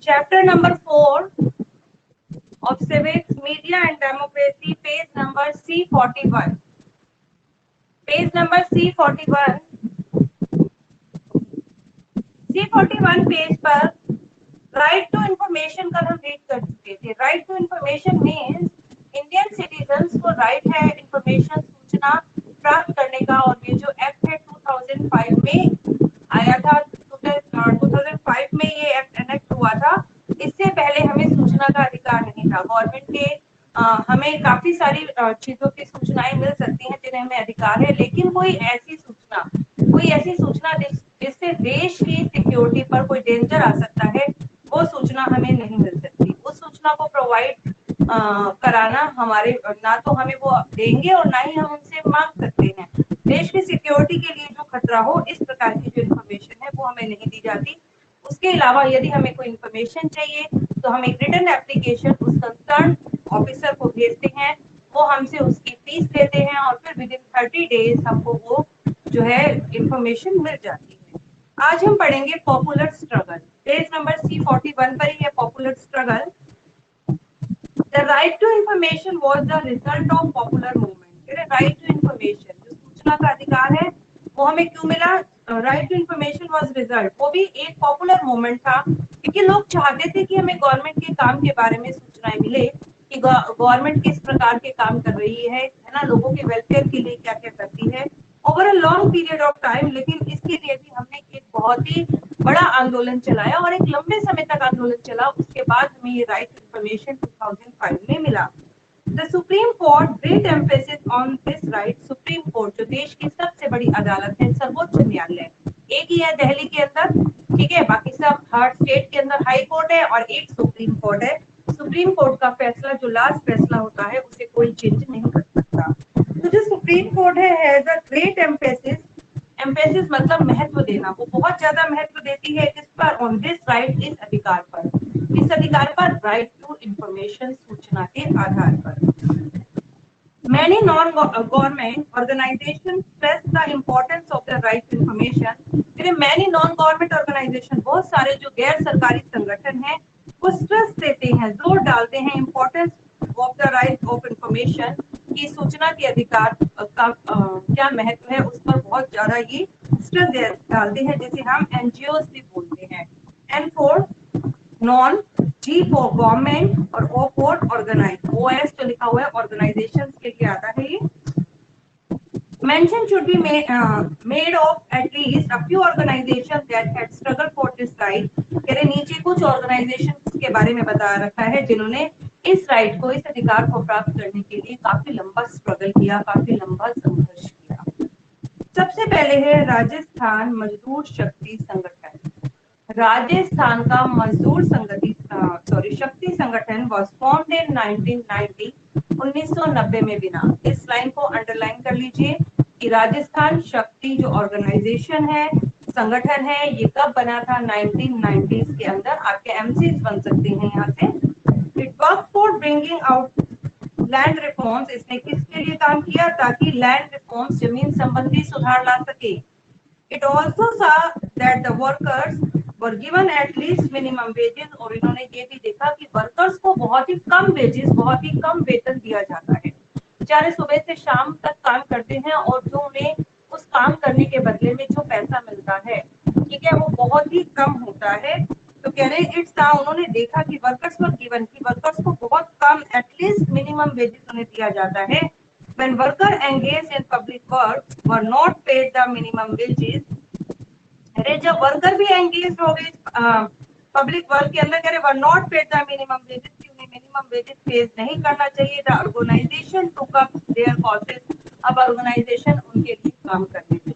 Chapter number 4 of Civics, Media and Democracy, page number C41. Page number C41. C41 page पर right to information का हम read कर चुके थे। Right to information means Indian citizens को right है information सूचना प्राप्त करने का। और ये जो एक्ट है 2005 में आया था, 2005 में ये एक्ट एनेक्ट हुआ था। इससे पहले हमें सूचना का अधिकार नहीं था। गवर्नमेंट के हमें काफी सारी चीजों की सूचनाएं मिल सकती हैं जिन्हें हमें अधिकार है, लेकिन कोई ऐसी सूचना जिससे देश की सिक्योरिटी पर कोई डेंजर आ सकता है, वो सूचना हमें नहीं मिल सकती। उस सूचना को प्रोवाइड कराना हमारे, ना तो हमें वो देंगे और ना ही हम उनसे मांग सकते हैं। देश की सिक्योरिटी के लिए जो खतरा हो, इस प्रकार की जो इन्फॉर्मेशन है वो हमें नहीं दी जाती। उसके अलावा यदि हमें कोई इन्फॉर्मेशन चाहिए तो हम एक रिटन एप्लीकेशन उस कंसर्न ऑफिसर को भेजते हैं, वो हमसे उसकी फीस लेते हैं और फिर विद इन 30 डेज हमको वो जो है इंफॉर्मेशन मिल जाती है। आज हम पढ़ेंगे popular struggle. Page number C41 पर ही है popular struggle. The right to information was the result of popular movement. Right to information, जो सूचना का अधिकार है, वो हमें क्यों मिला? Right to information was result, वो भी एक पॉपुलर मूवमेंट था, क्योंकि लोग चाहते थे कि हमें गवर्नमेंट के काम के बारे में सूचनाएं मिले कि गवर्नमेंट किस प्रकार के काम कर रही है ना, लोगों के वेलफेयर के लिए क्या क्या करती है over a long period of time. लेकिन इसके लिए भी हमने एक बहुत ही बड़ा आंदोलन चलाया और एक लंबे समय तक आंदोलन चला। उसके बाद हमें ये राइट टू इंफॉर्मेशन 2005 में मिला। The supreme court great emphasis on this right. Supreme court जो देश की सबसे बड़ी अदालत है, सर्वोच्च न्यायालय, एक ही है दिल्ली के अंदर, ठीक है, बाकी सब हर स्टेट के अंदर हाई कोर्ट है और एक सुप्रीम कोर्ट है। सुप्रीम कोर्ट का फैसला जो लास्ट फैसला होता है उसे कोई चेंज नहीं कर सकता। तो जो सुप्रीम कोर्ट है द ग्रेट एम्फेसिस, एम्फेसिस मतलब महत्व देना, वो बहुत ज्यादा महत्व देती है किस पर? ऑन दिस राइट, इस अधिकार पर। किस अधिकार पर? राइट टू इंफॉर्मेशन, सूचना के आधार पर। Many non-government organizations stress the importance of the right to information. फिर many non-government organization, बहुत सारे जो गैर सरकारी संगठन हैं, वो स्ट्रेस देते हैं, जोर डालते हैं importance of the right of information, की सूचना के अधिकार का क्या महत्व है, उस पर बहुत ज्यादा ये स्ट्रेस डालते हैं, जिसे हम एनजीओ भी बोलते हैं। And for non, G for government और ओ फॉर ऑर्गेनाइज। ओएस जो लिखा हुआ है ऑर्गेनाइजेशंस के लिए आता है ये। Mention should be made of at least a few organizations that had struggled for this right। कह रहे नीचे कुछ ऑर्गेनाइजेशन के बारे में बता रखा है जिन्होंने इस राइट को, इस अधिकार को प्राप्त करने के लिए काफी लंबा स्ट्रगल किया, काफी लंबा संघर्ष किया। सबसे पहले है राजस्थान मजदूर शक्ति संगठन। राजस्थान का मजदूर शक्ति संगठन वॉज फॉर्म्ड इन 1990, 1990 में बिना। इस लाइन को अंडरलाइन कर लीजिए कि राजस्थान शक्ति जो ऑर्गेनाइजेशन है, संगठन है, ये कब बना था? 1990s के अंदर। आपके एमसीज बन सकते हैं यहाँ से। It work for bringing out land reforms. इसने किसके लिए काम किया? ताकि लैंड रिफॉर्म्स, जमीन संबंधी सुधार ला सके। It also saw that the workers were given at least minimum wages। और इन्होंने ये भी देखा कि वर्कर्स को बहुत ही कम वेजेस, बहुत ही कम वेतन दिया जाता है। बेचारे सुबह से शाम तक काम करते हैं और जो उन्हें उस काम करने के बदले में जो पैसा मिलता है, ठीक है, वो बहुत ही कम होता है। तो कह रहे इट्स था, उन्होंने देखा कि वर्कर्स वर गिवन, की वर्कर्स को बहुत कम एटलीस्ट मिनिमम वेजेस उन्हें दिया जाता है। When worker engaged in public work were not paid the minimum wages। अरे जब वर्कर भी एंगेज हो गए पब्लिक वर्क के अंदर, कह रहे were not paid the minimum wages, कि उन्हें मिनिमम वेजेस पेड नहीं करना चाहिए। The organisation took up their causes. अब ऑर्गेनाइजेशन उनके लिए काम करने लगी।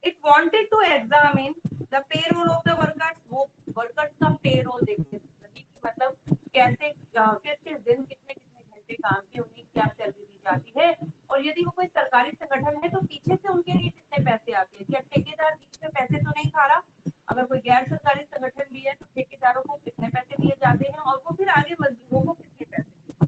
It wanted to examine the payroll of the workers. वो वर्कर्स का पेरोल देखने लगी कि मतलब कैसे किस किस दिन कितने कितने घंटे काम किए, उन्हें क्या सैलरी दी जाती है। और यदि वो कोई सरकारी संगठन है तो पीछे से उनके लिए कितने पैसे आते हैं। क्या ठेकेदार बीच में पैसे तो नहीं खा रहा? अगर कोई गैर सरकारी संगठन भी है तो ठेकेदारों को कितने पैसे दिए जाते हैं और वो फिर आगे मजदूरों को कितने पैसे देते हैं।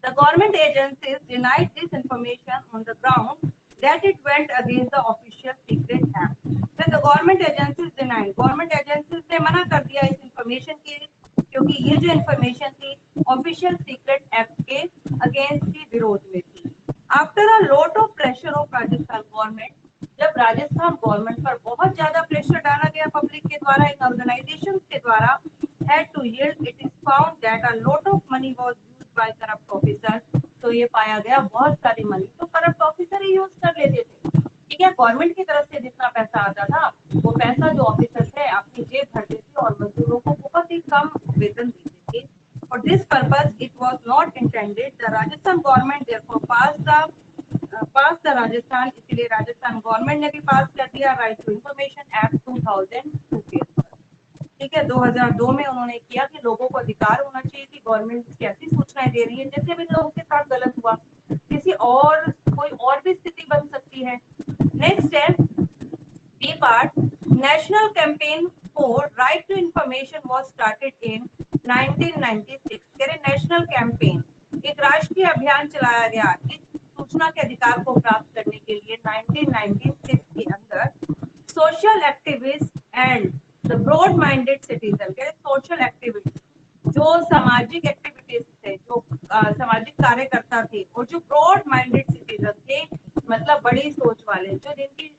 The government agencies denied this information on the ground that it went against the Official Secret Act. Then the government agencies denied. Government agencies ने मना कर दिया इस इंफॉर्मेशन की, क्योंकि ये जो इंफॉर्मेशन थी ऑफिशियल सीक्रेट एक्ट के अगेंस्ट की विरोध में थी. After a lot of pressure of Rajasthan government, जब राजस्थान गवर्नमेंट पर बहुत ज्यादा प्रेशर डाला गया पब्लिक के द्वारा, इन ऑर्गेनाइजेशन के द्वारा, had to yield, it is found that a lot of money was used by corrupt officers. तो ये पाया गया बहुत सारी मनी तो करप्ट ऑफिसर ही यूज कर लेते थे. ठीक है, गवर्नमेंट की तरफ से जितना पैसा आता था वो पैसा जो ऑफिसर थे अपनी जेब भरते थे और मजदूरों को बहुत ही कम वेतन देते थे. For this purpose, it was not intended. The Rajasthan government therefore passed the Rajasthan, इसलिए राजस्थान गवर्नमेंट ने भी पास कर दिया राइट टू इंफॉर्मेशन एक्ट 2002 के. ठीक है, 2002 में उन्होंने किया कि लोगों को अधिकार होना चाहिए कि गवर्नमेंट कैसी सूचनाएं दे रही है. जैसे भी लोगों के साथ गलत हुआ, किसी और कोई और भी स्थिति बन सकती है. नेक्स्ट है B part. National campaign for right to information was started in 1996. कह रहे नेशनल कैंपेन, एक राष्ट्रीय अभियान चलाया गया इस सूचना के अधिकार को प्राप्त करने के लिए 1996 के अंदर. Social activist and the broad minded citizen, कह रहे सोशल एक्टिविस्ट जो सामाजिक एक्टिविटीज थे, जो सामाजिक कार्यकर्ता थे और जो ब्रॉड माइंडेड सिटीजन थे, मतलब बड़ी सोच वाले, जो जिनकी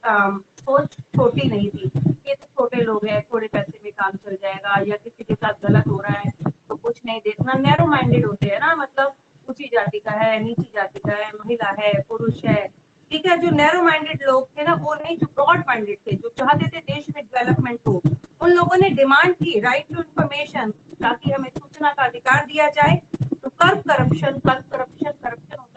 सोच छोटी नहीं थी, ये तो छोटे लोग हैं, थोड़े पैसे में काम चल जाएगा, या किसी के साथ गलत हो रहा है तो कुछ नहीं देखना. नैरो माइंडेड होते हैं ना, मतलब ऊंची जाति का है, नीची जाति का है, महिला है, पुरुष है. ठीक है, जो नैरो माइंडेड लोग थे ना वो नहीं, जो ब्रॉड माइंडेड थे, जो चाहते थे देश में डेवलपमेंट हो, उन लोगों ने डिमांड की राइट टू इंफॉर्मेशन, ताकि हमें सूचना का अधिकार दिया जाए. तो करप्शन होता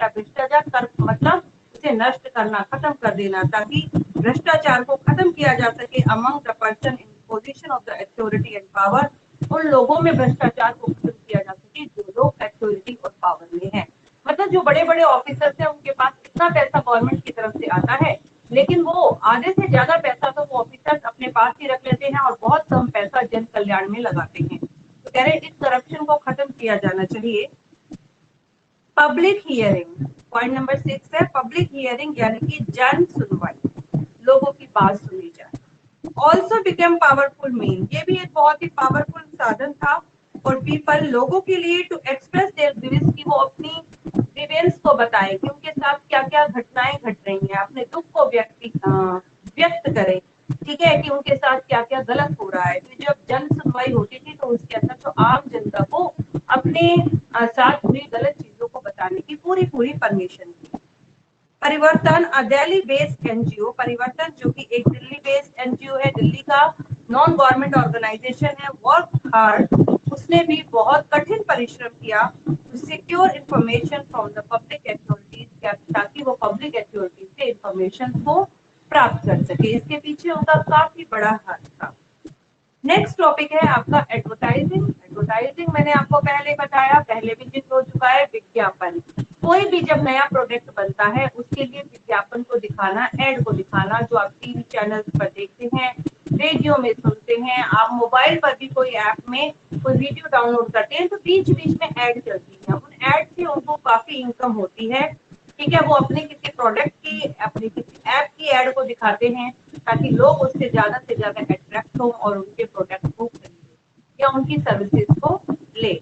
है भ्रष्टाचार. कर्म मतलब उसे नष्ट करना, खत्म कर देना, ताकि भ्रष्टाचार को खत्म किया जा सके among the person in position of the authority and power. उन लोगों में भ्रष्टाचार को खत्म किया जा सके जो लोग अथॉरिटी और पावर में हैं. मतलब जो बड़े बड़े ऑफिसर्स हैं उनके पास इतना पैसा गवर्नमेंट की तरफ से आता है, लेकिन वो आधे से ज्यादा पैसा तो वो ऑफिसर्स अपने पास ही रख लेते हैं और बहुत कम पैसा जन कल्याण में लगाते हैं. तो कह रहे इस करप्शन को खत्म किया जाना चाहिए. पब्लिक हियरिंग, पॉइंट नंबर 6 है पब्लिक हियरिंग, यानी कि जन सुनवाई, लोगों की बात सुनी जाए. ऑल्सो बिकम पावरफुल मीन, ये भी एक बहुत ही पावरफुल साधन था और पीपल, लोगों के लिए, टू एक्सप्रेस देयर ग्रीवेंस, की वो अपनी ग्रीवेंस को बताएं कि उनके साथ क्या क्या घटनाएं घट रही हैं, अपने दुख को व्यक्त करें. ठीक है, कि उनके साथ क्या क्या गलत हो रहा है. तो जब जन सुनवाई होती थी तो उसके अंदर जो आम जनता को अपने साथ हुई गलत चीजों को बताने की पूरी परमिशन थी. परिवर्तन, दिल्ली बेस्ड एनजीओ, परिवर्तन जो कि एक दिल्ली बेस्ड एनजीओ है, दिल्ली का नॉन गवर्नमेंट ऑर्गेनाइजेशन है, वर्क हार्ड, उसने भी बहुत कठिन परिश्रम किया to secure information from the public authorities, ताकि वो पब्लिक अथॉरिटीज से इंफॉर्मेशन को प्राप्त कर सके. इसके पीछे उनका काफी बड़ा हाथ था. नेक्स्ट टॉपिक है आपका एडवर्टाइजिंग. एडवर्टाइजिंग मैंने आपको पहले बताया, पहले भी जिक्र हो चुका है. विज्ञापन, कोई भी जब नया प्रोडक्ट बनता है उसके लिए विज्ञापन को दिखाना, एड को दिखाना, जो आप टीवी चैनल्स पर देखते हैं, रेडियो में सुनते हैं, आप मोबाइल पर भी कोई ऐप में कोई वीडियो डाउनलोड करते हैं तो बीच बीच में एड चलती है. उन एड से उनको काफी इनकम होती है. ठीक है, वो अपने किसी प्रोडक्ट की, अपने किसी ऐप की एड को दिखाते हैं ताकि लोग उससे ज्यादा अट्रैक्ट हो और उनके प्रोडक्ट को खरीदें या उनकी सर्विसेज को ले.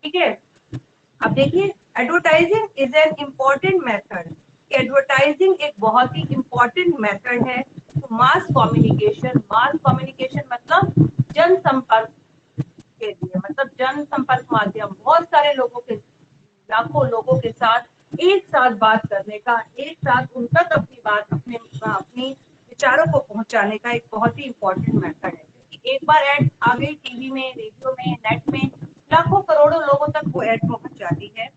ठीक है, अब देखिए advertising is an important method. Advertising एक बहुत ही इम्पोर्टेंट मेथड है मास कम्युनिकेशन मतलब जनसंपर्क के लिए, मतलब जनसंपर्क माध्यम, बहुत सारे लोगों के, लाखों लोगों के साथ एक साथ बात करने का, एक साथ उन तक अपनी बात, अपनी विचारों को पहुंचाने का एक बहुत ही इम्पोर्टेंट मेथड है. क्योंकि एक बार एड आ गई टीवी में, रेडियो में, नेट में, लाखों करोड़ों लोगों तक वो एड पहुंच जाती है.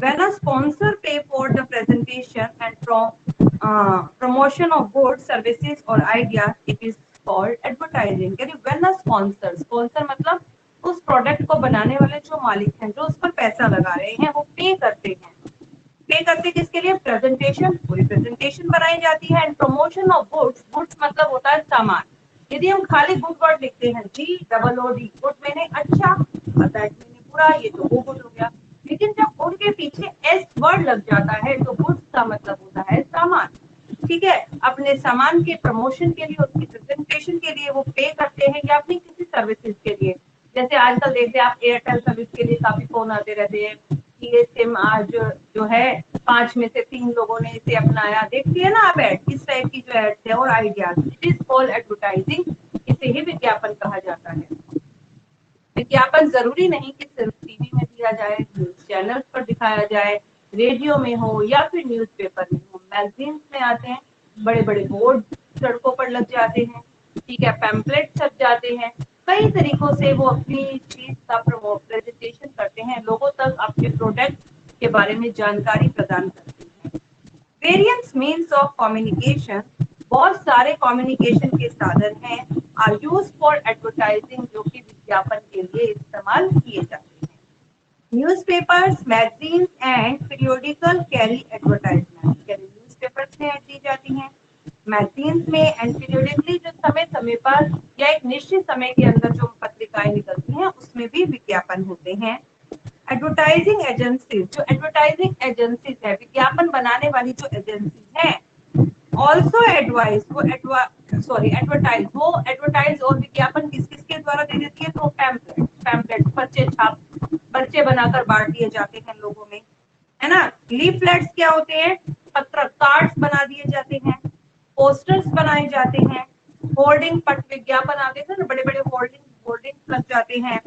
When a sponsor pay for the presentation and promotion of goods, services or ideas, it is called advertising. When a sponsor मतलब उस प्रोडक्ट को बनाने वाले जो मालिक हैं, जो उस पर पैसा लगा रहे हैं, वो पे करते किसके लिए? प्रेजेंटेशन, पूरी प्रेजेंटेशन बनाई जाती है. एंड प्रमोशन ऑफ गुड्स मतलब होता है सामान. यदि हम खाली गुड वर्ड लिखते हैं, GOOD, गुड मैंने अच्छा, दैट मैंने बुरा, ये तो वो गुड हो गया. लेकिन जब गुड के पीछे एस वर्ड लग जाता है तो गुड्स का मतलब होता है सामान. ठीक है, अपने सामान के प्रमोशन के लिए, उसकी प्रेजेंटेशन के लिए वो पे करते हैं, या अपनी किसी सर्विसेज के लिए। जैसे आजकल देखते हैं आप, एयरटेल सर्विस के लिए काफी फोन आते रहते हैं कि ये सिम आज जो है 5 में से 3 लोगों ने इसे अपनाया। देखती है ना आप एड, इस टाइप की जो एड्स है और ideas, it is called advertising. इसे ही विज्ञापन कहा जाता है। विज्ञापन जरूरी नहीं कि सिर्फ टीवी में दिया जाए, न्यूज चैनल्स पर दिखाया जाए, रेडियो में हो या फिर न्यूज़पेपर में हो, मैगजीन्स में आते हैं, बड़े बड़े बोर्ड सड़कों पर लग जाते हैं, ठीक है, पैम्पलेट छप जाते हैं। कई तरीकों से वो अपनी चीज का प्रेजेंटेशन करते हैं, लोगों तक अपने प्रोडक्ट के बारे में जानकारी प्रदान करते हैं। वेरियंस मीन्स ऑफ कम्युनिकेशन, बहुत सारे कम्युनिकेशन के साधन हैं आर यूज फॉर एडवर्टाइजिंग, जो कि विज्ञापन के लिए इस्तेमाल किए जाते हैं। Newspapers, magazines and periodical carry advertisement, यानी न्यूज़पेपर्स में ऐड दी जाती हैं, मैगजीन्स में एंड पीरियोडिकली जो समय समय पर या एक निश्चित समय के अंदर जो पत्रिकाएं निकलती हैं उसमें भी विज्ञापन होते हैं। एडवर्टाइजिंग एजेंसीज, जो एडवर्टाइजिंग एजेंसीज है, विज्ञापन बनाने वाली जो एजेंसी है, ऑल्सो एडवाइस, वो एडवर्टाइज, वो एडवर्टाइज और विज्ञापन किस किस के द्वारा दे देती है, तो पैम्पलेट, पर्चे छाप, पर्चे बनाकर बांट दिए जाते हैं लोगों में, है ना। लीफलेट्स क्या होते हैं, पत्र कार्ड्स बना दिए जाते हैं, पोस्टर्स बनाए जाते हैं, होर्डिंग, पट विज्ञापन आते थे ना, बड़े बड़े होर्डिंग लग जाते हैं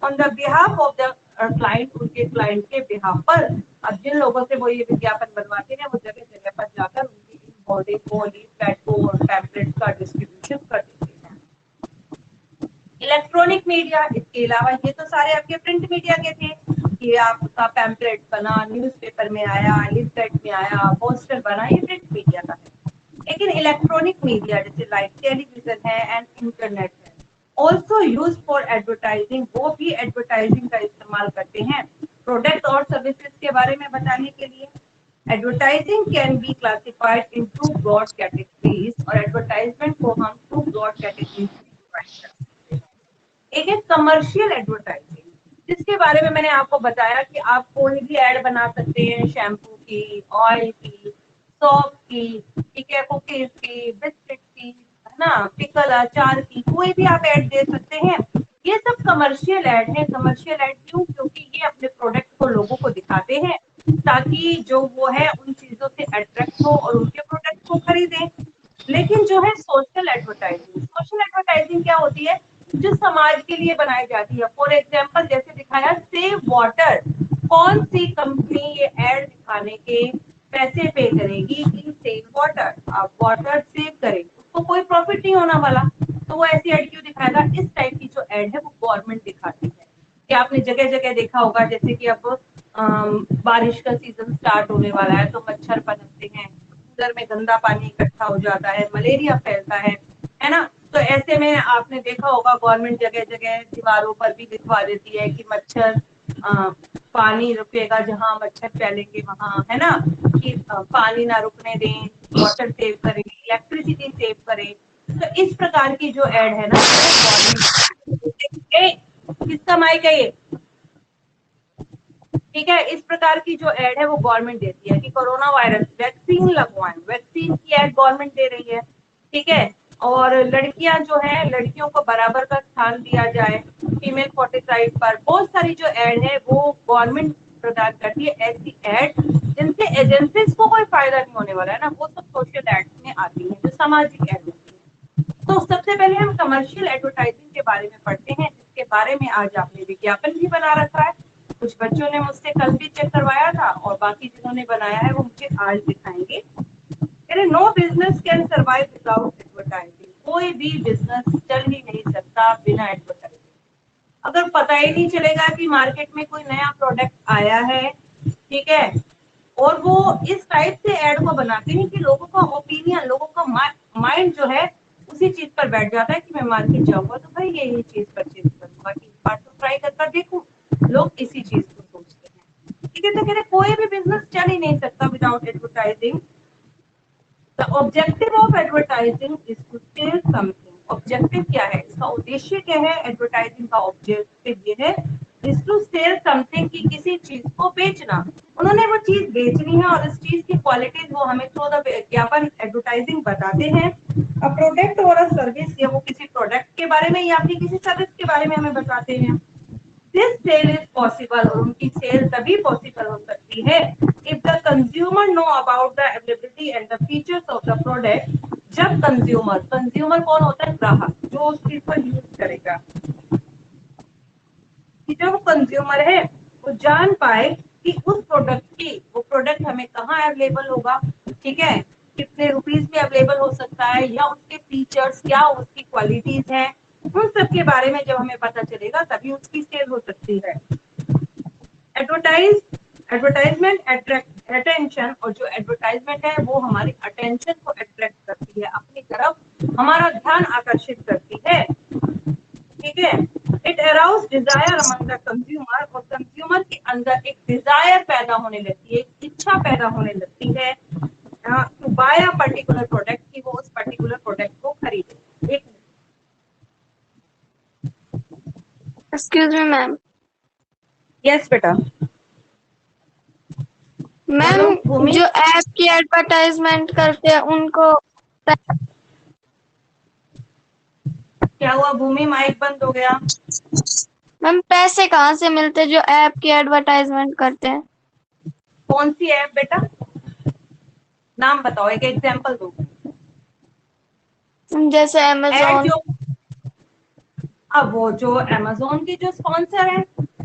on the behalf of the client, उनके क्लाइंट के बिहाफ पर। अब जिन लोगों से वो ये विज्ञापन बनवाते हैं वो जगह जगह पर जाकर उनकी होर्डिंग को, लीफलेट को और पैम्पलेट का डिस्ट्रीब्यूशन कर देते हैं। इलेक्ट्रॉनिक मीडिया, इसके अलावा ये तो सारे आपके प्रिंट मीडिया के थे कि आपका पैम्पलेट बना, न्यूज़पेपर में आया, लीफलेट में आया, पोस्टर बना, ये प्रिंट मीडिया का है। लेकिन इलेक्ट्रॉनिक मीडिया जैसे लाइक टेलीविजन है एंड इंटरनेट है, ऑल्सो यूज फॉर एडवर्टाइजिंग, वो भी एडवर्टाइजिंग का इस्तेमाल करते हैं प्रोडक्ट और सर्विसेज के बारे में बताने के लिए। Advertising can be classified in 2 broad categories, और एडवर्टाइजमेंट को हम 2 ब्रॉड कैटेगरीज में डिवाइड कर सकते हैं। एक है कमर्शियल एडवर्टाइजिंग, जिसके बारे में मैंने आपको बताया कि आप कोई भी एड बना सकते हैं, शैम्पू की, ऑयल की, सॉप की, ठीक है, कुकीज की, बिस्किट की, है ना, पिकल अचार की, कोई भी आप ऐड दे सकते हैं। ये सब कमर्शियल ऐड है। कमर्शियल ऐड क्यों? क्योंकि ये अपने प्रोडक्ट को लोगों को दिखाते हैं ताकि जो वो है उन चीजों से अट्रैक्ट हो और उनके प्रोडक्ट को खरीदें। लेकिन जो है सोशल एडवर्टाइजिंग क्या होती है, जो समाज के लिए बनाई जाती है। फॉर एग्जाम्पल जैसे दिखाया सेव वाटर, कौन सी कंपनी ये एड दिखाने के पैसे पे करेगी कि सेव वाटर, आप वाटर सेव करें, उसको कोई प्रॉफिट नहीं होना वाला, तो वो ऐसी एड क्यों दिखाएगा। इस टाइप की जो एड है वो गवर्नमेंट दिखाती है। कि आपने जगह जगह देखा होगा, जैसे कि अब बारिश का सीजन स्टार्ट होने वाला है तो मच्छर पनपते हैं, घर में गंदा पानी इकट्ठा हो जाता है, मलेरिया फैलता है ना। तो ऐसे में आपने देखा होगा गवर्नमेंट जगह जगह दीवारों पर भी लिखवा देती है कि मच्छर पानी रुकेगा जहां मच्छर फैलेंगे वहां, है ना, कि पानी ना रुकने दें, वाटर सेव करें, इलेक्ट्रिसिटी सेव करें। तो इस प्रकार की जो एड है ना, गवर्नमेंट, किसका माइक है ये, ठीक है, इस प्रकार की जो एड है वो गवर्नमेंट देती है कि कोरोना वायरस वैक्सीन लगवाएं, वैक्सीन की एड गवर्नमेंट दे रही है, ठीक है। और लड़कियां जो है, लड़कियों को बराबर का स्थान दिया जाए, फीमेल फोर्टिसाइड पर बहुत सारी जो एड है वो गवर्नमेंट प्रदान करती है। ऐसी एड जिनसे एजेंसीज को कोई फायदा नहीं होने वाला है ना, वो सब सोशल एड में आती है, जो सामाजिक एड होती है। तो सबसे पहले हम कमर्शियल एडवर्टाइजिंग के बारे में पढ़ते हैं, जिसके बारे में आज आपने विज्ञापन भी बना रखा है। कुछ बच्चों ने मुझसे कल भी चेक करवाया था और बाकी जिन्होंने बनाया है वो मुझे आज दिखाएंगे। No business can survive without advertising, कोई भी बिजनेस चल ही नहीं सकता बिना एडवर्टाइजिंग। अगर पता ही नहीं चलेगा कि मार्केट में कोई नया प्रोडक्ट आया है, ठीक है, और वो इस टाइप से एड को बनाते हैं कि लोगों का ओपिनियन, लोगों का माइंड जो है उसी चीज पर बैठ जाता है कि मैं मार्केट जाऊंगा तो भाई यही चीज परचेज करूंगा, कि बार तो ट्राई कर देखूं, लोग इसी चीज को सोचते हैं, ठीक है। तो कहते कोई भी बिजनेस चल ही नहीं सकता without advertising. The objective of advertising is to sell something. Objective क्या है, इसका उद्देश्य क्या है, एडवर्टाइजिंग का ऑब्जेक्टिव ये है इज टू सेल समथिंग, की किसी चीज को बेचना। उन्होंने वो चीज बेचनी है और इस चीज की क्वालिटीज वो हमें थ्रू द विज्ञापन एडवर्टाइजिंग बताते हैं। अ प्रोडक्ट और अ सर्विस, या वो किसी प्रोडक्ट के बारे में या फिर किसी सर्विस के बारे में हमें बताते हैं। दिस सेल इज पॉसिबल, और उनकी सेल तभी पॉसिबल हो सकती है if the consumer know about the availability and the features of the product. जब कंज्यूमर, कंज्यूमर कौन होता है? ग्राहक, जो उस चीज को यूज करेगा, कि जो कंज्यूमर है वो जान पाए कि उस प्रोडक्ट की, वो प्रोडक्ट हमें कहाँ अवेलेबल होगा, ठीक है, कितने रुपीज में अवेलेबल हो सकता है, या उसके फीचर्स क्या, उसकी क्वालिटीज हैं, उन सब के बारे में जब हमें पता चलेगा तभी उसकी सेल हो सकती है। एडवर्टाइज, एडवर्टाइजमेंट अट्रैक्ट अटेंशन, और जो एडवर्टाइजमेंट है वो हमारी अटेंशन को अट्रैक्ट करती है, अपनी तरफ हमारा ध्यान आकर्षित करती है, ठीक है। It arouse desire among the consumer, और कंज्यूमर के अंदर एक डिजायर पैदा होने लगती है, एक इच्छा पैदा होने लगती है to buy a particular product, कि वो उस पर्टिकुलर प्रोडक्ट को खरीदे। एक एक्सक्यूज मी मैम। यस बेटा, मैम बोलो भूमि। जो ऐप की एडवर्टाइजमेंट करते हैं उनको क्या हुआ भूमि? माइक बंद हो गया। मैम पैसे कहाँ से मिलते हैं जो ऐप की एडवर्टाइजमेंट करते हैं? कौन सी ऐप बेटा? नाम बताओ, एक एग्जांपल दो। जैसे ऐड अमेजोन। जो, अब वो जो अमेजोन की जो स्पॉन्सर है,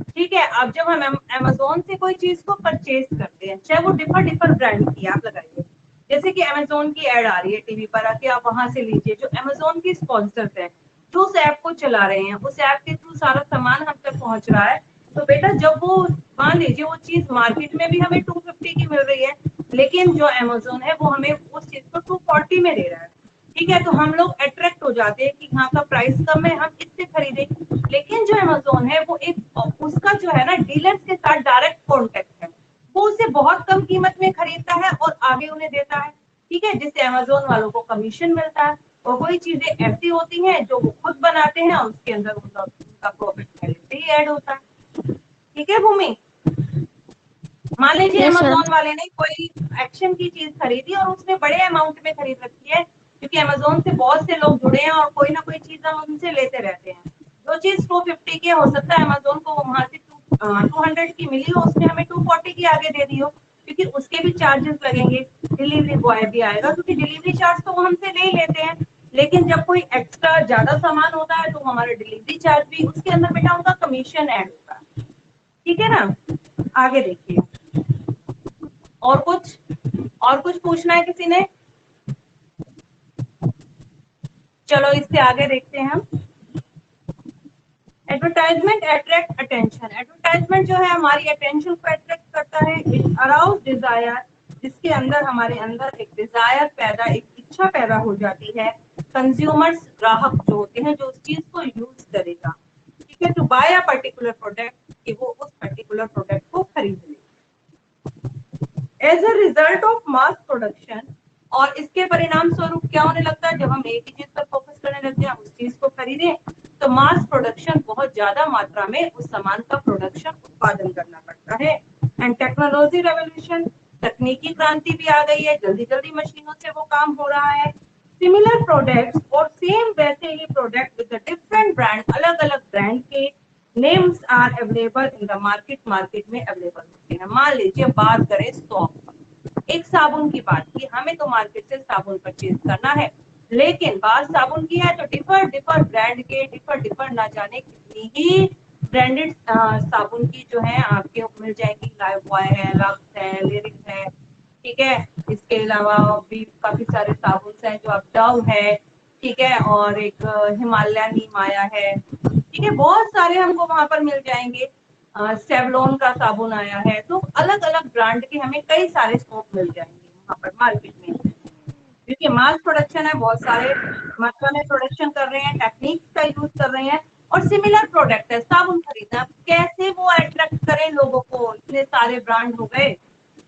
ठीक है, अब जब हम अमेजोन से कोई चीज को परचेज करते हैं, चाहे वो डिफर ब्रांड की, आप लगाइए, जैसे कि अमेजोन की एड आ रही है टीवी पर आके, आप वहां से लीजिए, जो अमेजोन की स्पॉन्सर्स हैं, जो उस ऐप को चला रहे हैं, उस ऐप के थ्रू सारा सामान हम तक पहुंच रहा है। तो बेटा जब वो, मान लीजिए वो चीज मार्केट में भी हमें 250 की मिल रही है, लेकिन जो अमेजोन है वो हमें उस चीज को 240 में दे रहा है, ठीक है, तो हम लोग अट्रैक्ट हो जाते हैं कि यहाँ का प्राइस कम है, हम इससे खरीदें। लेकिन जो अमेजोन है वो एक, उसका जो है ना डीलर्स के साथ डायरेक्ट कॉन्टेक्ट है, वो उसे बहुत कम कीमत में खरीदता है और आगे उन्हें देता है, ठीक है, जिससे अमेजोन वालों को कमीशन मिलता है। और कोई चीजें ऐसी होती हैं जो वो खुद बनाते हैं और उसके अंदर उनका प्रॉफिट पहले से ही ऐड होता है, ठीक है भूमि। मान लीजिए यस मैम। अमेजोन वाले ने कोई एक्शन की चीज खरीदी और उसने बड़े अमाउंट में खरीद रखी है, क्योंकि अमेजोन से बहुत से लोग जुड़े हैं और कोई ना कोई चीज हम उनसे लेते रहते हैं। जो चीज 250 की हो सकता है अमेजोन को वहां से 200 की मिली हो, उसने हमें 240 की आगे दे दी हो, क्योंकि उसके भी चार्जेस लगेंगे, डिलीवरी बॉय भी आएगा, क्योंकि डिलीवरी चार्ज तो वो हमसे ले ही लेते हैं। लेकिन जब कोई एक्स्ट्रा ज्यादा सामान होता है तो हमारा डिलीवरी चार्ज भी, उसके अंदर बेटा उनका कमीशन ऐड होता है, ठीक है ना। आगे देखिए, और कुछ, और कुछ पूछना है किसी ने? चलो इससे आगे देखते हैं हम। एडवर्टाइजमेंट अट्रैक्ट अटेंशन, एडवर्टाइजमेंट जो है हमारी अटेंशन को अट्रैक्ट करता है। इट अराउज डिजायर, जिसके अंदर हमारे अंदर एक डिजायर पैदा, एक इच्छा पैदा हो जाती है। कंज्यूमर्स, ग्राहक जो होते हैं, जो उस चीज को यूज करेगा, ठीक है, to buy a particular product, कि वो उस पर्टिकुलर प्रोडक्ट को खरीद ले। As a result of mass production, और इसके परिणाम स्वरूप क्या होने लगता है, जब हम एक ही चीज पर फोकस करने लगते हैं, उस चीज को खरीदें, तो मास प्रोडक्शन, बहुत ज्यादा मात्रा में उस सामान का प्रोडक्शन, उत्पादन करना पड़ता है। एंड टेक्नोलॉजी रेवोल्यूशन, तकनीकी क्रांति भी आ गई है, जल्दी जल्दी मशीनों से वो काम हो रहा है। सिमिलर प्रोडक्ट्स, और सेम वैसे ही प्रोडक्ट विद डिफरेंट ब्रांड, अलग अलग ब्रांड के names are available in the market, market में अवेलेबल होते हैं। मान लीजिए बात करें सॉप, एक साबुन की बात की, हमें तो मार्केट से साबुन परचेज करना है, लेकिन बात साबुन की है तो डिफर डिफर ब्रांड के, डिफर डिफर ना जाने कितनी ही ब्रांडेड साबुन की जो है आपके मिल जाएगी। लाइफबॉय है, लक्स है, लिरिक्स है, ठीक है, इसके अलावा भी काफी सारे साबुन हैं, जो अब डव है, ठीक है, और एक हिमालय नीम आया है, ठीक है, बहुत सारे हमको वहां पर मिल जाएंगे। सेवलॉन का साबुन आया है, तो अलग अलग ब्रांड के हमें कई सारे सोप मिल जाएंगे वहां पर मार्केट में, क्योंकि मास प्रोडक्शन है, बहुत सारे मात्रा में प्रोडक्शन कर रहे हैं, टेक्निक का यूज कर रहे हैं, और सिमिलर प्रोडक्ट है, साबुन खरीदना, कैसे वो अट्रैक्ट करें लोगों को, इतने सारे ब्रांड हो गए,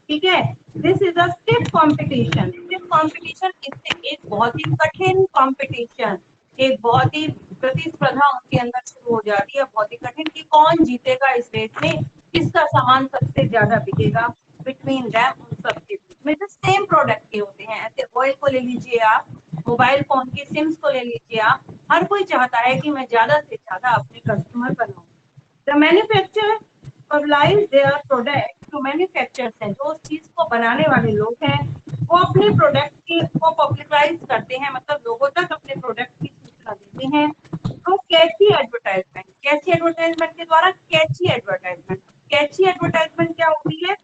ठीक है। This is a stiff competition, stiff competition, इससे एक बहुत ही कठिन कंपटीशन, एक बहुत ही प्रतिस्पर्धा उनके अंदर शुरू हो जाती है, बहुत ही कठिन, कि कौन जीतेगा इस रेस में, किसका सामान सबसे ज्यादा बिकेगा बिटवीन दैम, उन सब के बीच में जो सेम प्रोडक्ट के होते हैं। ऐसे ऑयल को ले लीजिए आप, मोबाइल फोन की सिम्स को ले लीजिए आप, हर कोई चाहता है कि मैं ज्यादा से ज्यादा अपने कस्टमर बनाऊं। The manufacturer publish their product two manufacturers हैं, जो उस चीज को बनाने वाले लोग हैं वो अपने प्रोडक्ट की को पब्लिसाइज करते हैं, मतलब लोगों तक अपने प्रोडक्ट की सूचना देते हैं। तो कैची एडवर्टाइजमेंट, कैची एडवर्टाइजमेंट के द्वारा, कैची एडवर्टाइजमेंट, कैची एडवर्टाइजमेंट क्या होती है?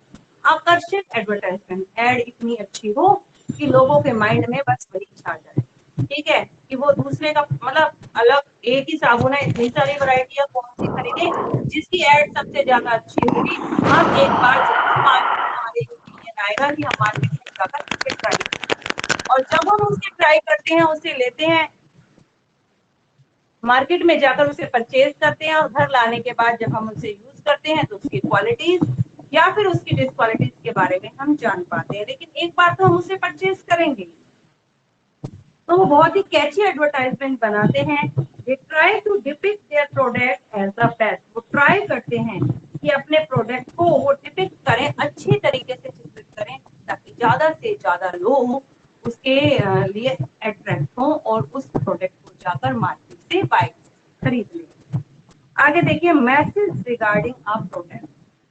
आकर्षक एडवर्टाइजमेंट, एड इतनी अच्छी हो कि लोगों के माइंड में बस वही छा जाए, ठीक है, कि वो दूसरे का, मतलब अलग एक ही साबुन है, इतनी सारी वैरायटी है, कौन सी खरीदे, जिसकी एड सबसे ज्यादा अच्छी होगी, हम एक बार जरूर मार्केट में हमारे ओपिनियन आएगा कि हम मार्केट में जाकर उसे ट्राई करें। और जब हम उसे ट्राई करते हैं, उसे लेते हैं, मार्केट में जाकर उसे परचेज करते हैं, और घर लाने के बाद जब हम उसे यूज करते हैं तो उसकी क्वालिटीज या फिर उसकी डिसक्वालिटीज के बारे में हम जान पाते हैं। लेकिन एक बार तो हम उसे परचेज करेंगे। तो वो बहुत ही कैची एडवर्टाइजमेंट बनाते हैं। They try to depict their product as the best, वो ट्राई करते हैं कि अपने प्रोडक्ट को वो डिपिक्ट करें, अच्छी तरीके से चित्रित करें, ताकि ज्यादा से ज्यादा लोग उसके लिए अट्रैक्ट हों और उस प्रोडक्ट को जाकर मार्केट से बाय खरीद लें। आगे देखिए, मैसेज रिगार्डिंग अ प्रोडक्ट,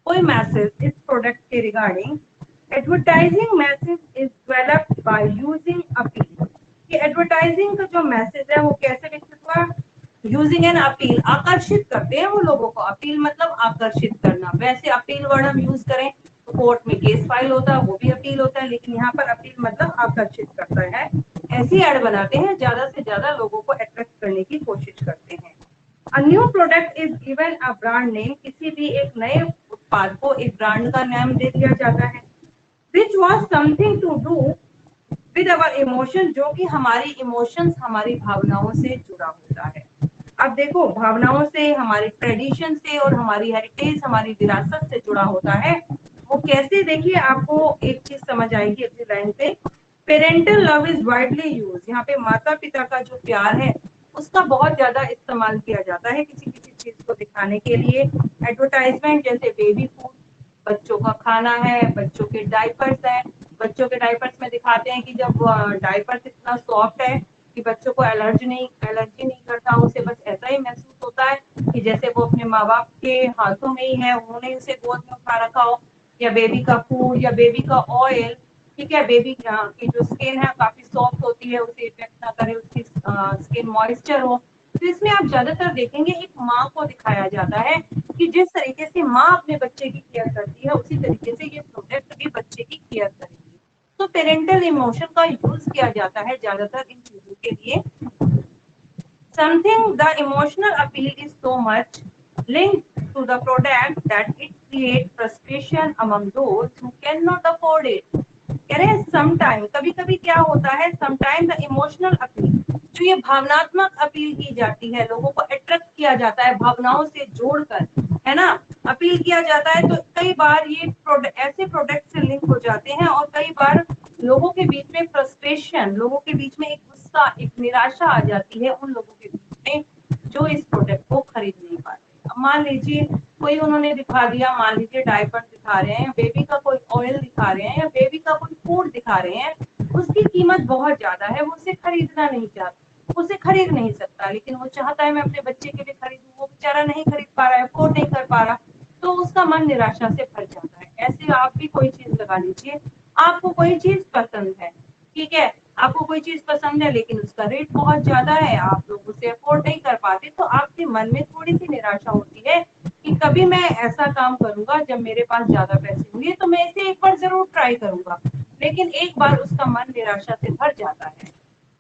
कोई मैसेज इस प्रोडक्ट के regarding, advertising message is developed by using appeal. कि एडवर्टाइजिंग का जो मैसेज है वो कैसे विकसित हुआ? यूजिंग एन अपील, आकर्षित करते हैं वो लोगों को, अपील मतलब आकर्षित करना। वैसे अपील वर्ड हम यूज करें तो कोर्ट में केस फाइल होता है, वो भी अपील होता है, लेकिन यहाँ पर अपील मतलब आकर्षित करता है। ऐसी एड बनाते हैं, ज्यादा से ज्यादा लोगों को अट्रैक्ट करने की कोशिश करते हैं। A new product is given a brand name, किसी भी एक नए उत्पाद को एक ब्रांड का नाम दे दिया जाता है। Which was something to do with our emotion, जो कि हमारी इमोशंस, हमारी भावनाओं से जुड़ा होता है। अब देखो, भावनाओं से, हमारी ट्रेडिशन से और हमारी हेरिटेज, हमारी विरासत से जुड़ा होता है। वो कैसे? देखिए, आपको एक चीज समझ आएगी अगली लाइन पे। Parental love is widely use, यहाँ पे माता पिता का जो प्यार है उसका बहुत ज्यादा इस्तेमाल किया जाता है किसी किसी चीज को दिखाने के लिए। एडवर्टाइजमेंट जैसे बेबी फूड, बच्चों का खाना है, बच्चों के डायपर्स है, बच्चों के डायपर्स में दिखाते हैं कि जब डायपर्स इतना सॉफ्ट है कि बच्चों को एलर्जी नहीं करता, उसे बस ऐसा ही महसूस होता है कि जैसे वो अपने माँ बाप के हाथों में ही है, उन्होंने उसे गोद में उठा रखा हो। या बेबी का फूड या बेबी का ऑयल, ठीक है, बेबी की जो स्किन है काफी सॉफ्ट होती है, उसे इफेक्ट ना करे, उसकी स्किन मॉइस्चर हो। तो इसमें आप ज्यादातर देखेंगे एक माँ को दिखाया जाता है कि जिस तरीके से माँ अपने बच्चे की केयर करती है, उसी तरीके से ये प्रोडक्ट भी बच्चे की केयर करेगी। तो पेरेंटल इमोशन का यूज किया जाता है ज्यादातर इन चीजों के लिए। Something, the emotional appeal is so much linked to the product that it creates frustration among those who cannot afford it. कह रहे हैं समटाइम, कभी कभी क्या होता है, समटाइम द इमोशनल अपील, जो ये भावनात्मक अपील की जाती है, लोगों को अट्रैक्ट किया जाता है भावनाओं से जोड़कर, है ना, अपील किया जाता है, तो कई बार ये ऐसे प्रोडक्ट से लिंक हो जाते हैं, और कई बार लोगों के बीच में फ्रस्ट्रेशन, लोगों के बीच में एक गुस्सा, एक निराशा आ जाती है उन लोगों के बीच में जो इस प्रोडक्ट को खरीद नहीं पाते। अब मान लीजिए कोई उन्होंने दिखा दिया, मान लीजिए डायपर दिखा रहे हैं, बेबी का कोई ऑयल दिखा रहे हैं, या बेबी का कोई फूड दिखा रहे हैं, उसकी कीमत बहुत ज्यादा है, वो उसे खरीदना नहीं चाहता, उसे खरीद नहीं सकता, लेकिन वो चाहता है मैं अपने बच्चे के लिए खरीदूं, वो बेचारा नहीं खरीद पा रहा है, अफोर्ड नहीं कर पा रहा, तो उसका मन निराशा से भर जाता है। ऐसे आप भी कोई चीज लगा लीजिए, आपको कोई चीज पसंद है, ठीक है, आपको कोई चीज पसंद है लेकिन उसका रेट बहुत ज्यादा है, आप लोग उसे अफोर्ड नहीं कर पाते, तो आपके मन में थोड़ी सी निराशा होती है कि कभी मैं ऐसा काम करूंगा जब मेरे पास ज्यादा पैसे होंगे, तो मैं इसे एक बार जरूर ट्राई करूंगा, लेकिन एक बार उसका मन निराशा से भर जाता है।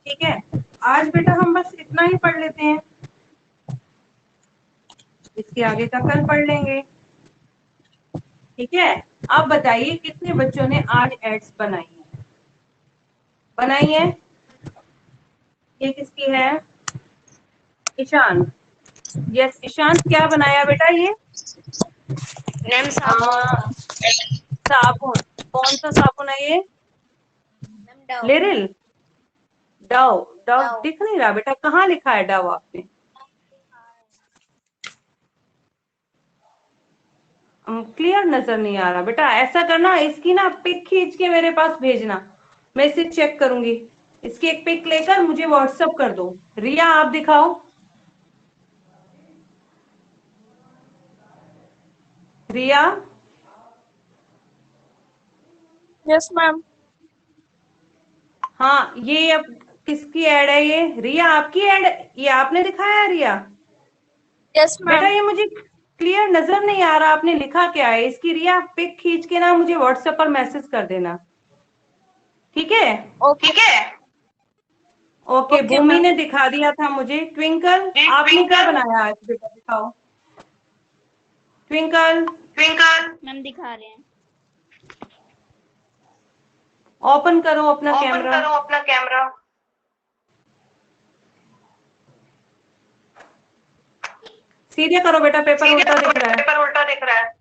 ठीक है, आज बेटा हम बस इतना ही पढ़ लेते हैं, इसके आगे का कल पढ़ लेंगे। ठीक है, आप बताइए कितने बच्चों ने आज एड्स बनाई है? ये किसकी है? ईशान। यस ईशान, क्या बनाया बेटा ये? मैम साबुन। साबुन, कौन सा साबुन है ये? Ma'am Dove. Liril, Dove, Dove Dove. दिख नहीं रहा बेटा, कहाँ लिखा है डव आपने? क्लियर नजर नहीं आ रहा बेटा, ऐसा करना, इसकी ना पिक खींच के मेरे पास भेजना, मैं इसे चेक करूंगी। इसकी एक पिक लेकर मुझे व्हाट्सएप कर दो। रिया आप दिखाओ। रिया, यस मैम। हाँ ये अब किसकी ऐड है? ये रिया आपकी ऐड, ये आपने दिखाया है रिया? यस बेटा मैम। ये मुझे क्लियर नजर नहीं आ रहा, आपने लिखा क्या है? इसकी रिया पिक खींच के ना मुझे व्हाट्सएप पर मैसेज कर देना, ठीक है? ओके। ठीक है, ओके। ओके भूमि मैम। ने दिखा दिया था मुझे। ट्विंकल आपने क्या बनाया आज बेटा, दिखाओ। ट्विंकल, ट्विंकल मैम दिखा रहे हैं। ओपन करो अपना ओपन कैमरा। करो अपना कैमरा। सीधे करो बेटा, पेपर सीधे उल्टा करो, दिख रहा है। पेपर उल्टा दिख रहा है।